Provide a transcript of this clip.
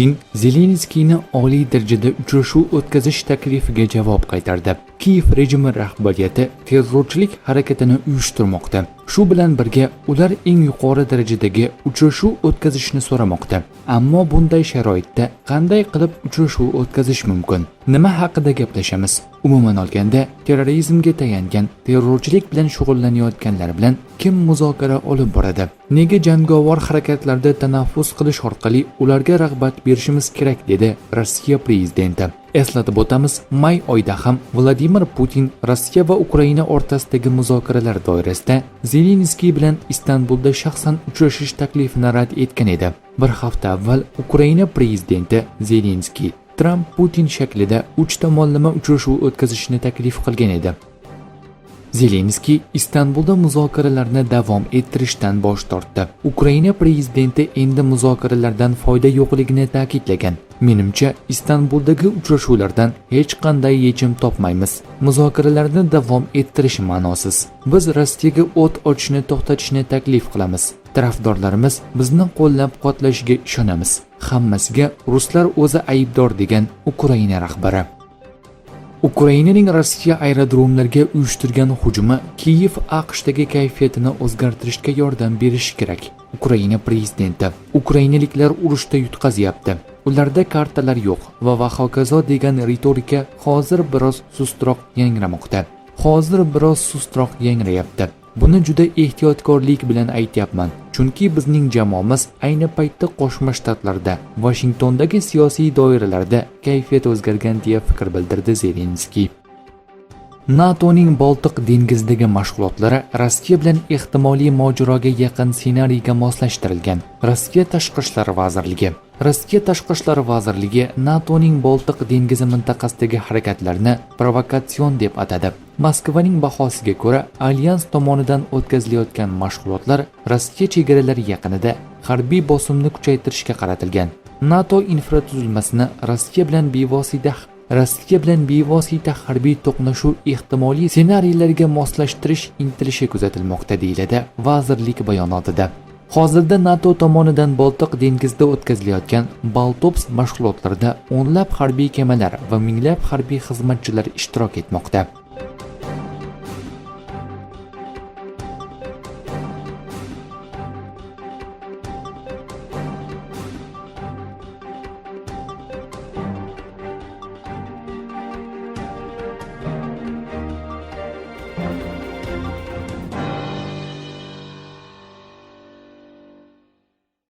Putin Zelenskiyni oliy darajada uchrashuv o'tkazish taklifiga javob qaytardi. Kiyev rejimi rahbariyati terrorchilik harakatini uyushtirmoqda. Shu bilan birga ular eng yuqori darajadagi uchrashuv o'tkazishni so'ramoqda. Ammo bunday sharoitda qanday qilib uchrashuv o'tkazish mumkin? Nima haqida gaplashamiz? Umuman olganda, terrorizmga tayangan terrorchilik bilan shug'ullanayotganlar bilan kim muzokara olib boradi? Nega jangovar harakatlarda tanaffus qilish orqali ularga rag'bat berishimiz kerak dedi Rossiya prezidenti. Eslatib o'tamiz, may oyida ham Vladimir Putin Rossiya va Ukraina o'rtasidagi muzokaralar doirasida Zelenskiy bilan Istanbulda shaxsan uchrashish taklifini rad etgan edi. Bir hafta avval Ukraina prezidenti Zelenskiy Trump Putin shaklida 3 tomonlama uchrashuv o'tkazishni taklif qilgan edi. Zelenskiy Istanbulda muzokaralarni davom ettirishdan bosh tortdi. Ukraina prezidenti endi muzokaralardan foyda yo'qligini ta'kidlagan. Menimcha, Istanbuldagi uchrashuvlardan hech qanday yechim topmaymiz. Muzokaralarni davom ettirish ma'nosiz. Biz Rossiyaga o't ochishni to'xtatishni taklif qilamiz. Tarafdorlarimiz bizni qo'llab-quvvatlashiga ishonamiz. Hammasiga ruslar o'zi aybdor degan Ukraina rahbari. Ukrainaning Rossiya aerodromlariga uyushtirgan hujumi Kiyev AQShdagi kayfiyatini o'zgartirishga yordam berishi kerak. Ukraina prezidenti: Ukrainaliklar urushda yutqazyapti. Ularda kartalar yo'q va hokazo degan ritorika hozir biroz sustroq yangrayapti. Buni juda ehtiyotkorlik bilan aytyapman, chunki bizning jamoamiz ayni paytda Qo'shma Shtatlarda, Vashingtondagi siyosiy doiralarda kayfiyat o'zgargan deya fikr bildirdi Zelenskiy. NATOning Boltiq dengizidagi mashg'ulotlari Rossiya bilan ehtimoliy mojaroga yaqin ssenariyga moslashtirilgan. Rossiya Tashqi ishlar vazirligi NATOning Boltiq dengizi mintaqasidagi harakatlarni provokatsion deb atadi. Moskvaning bahosiga ko'ra, alyans tomonidan o'tkazilayotgan mashg'ulotlar Rossiya chegaralari yaqinida harbiy bosimni kuchaytirishga qaratilgan. NATO infratuzilmasini Rossiya bilan bevosita harbiy to'qnashuv ehtimoliy ssenariylariga moslashtirish intilishi kuzatilmoqda, deyiladi vazirlik bayonotida. Hozirda NATO tomonidan Boltiq dengizida o'tkazilayotgan Baltops mashg'ulotlarida o'nlab harbiy kemalar va minglab harbiy xizmatchilar ishtirok etmoqda.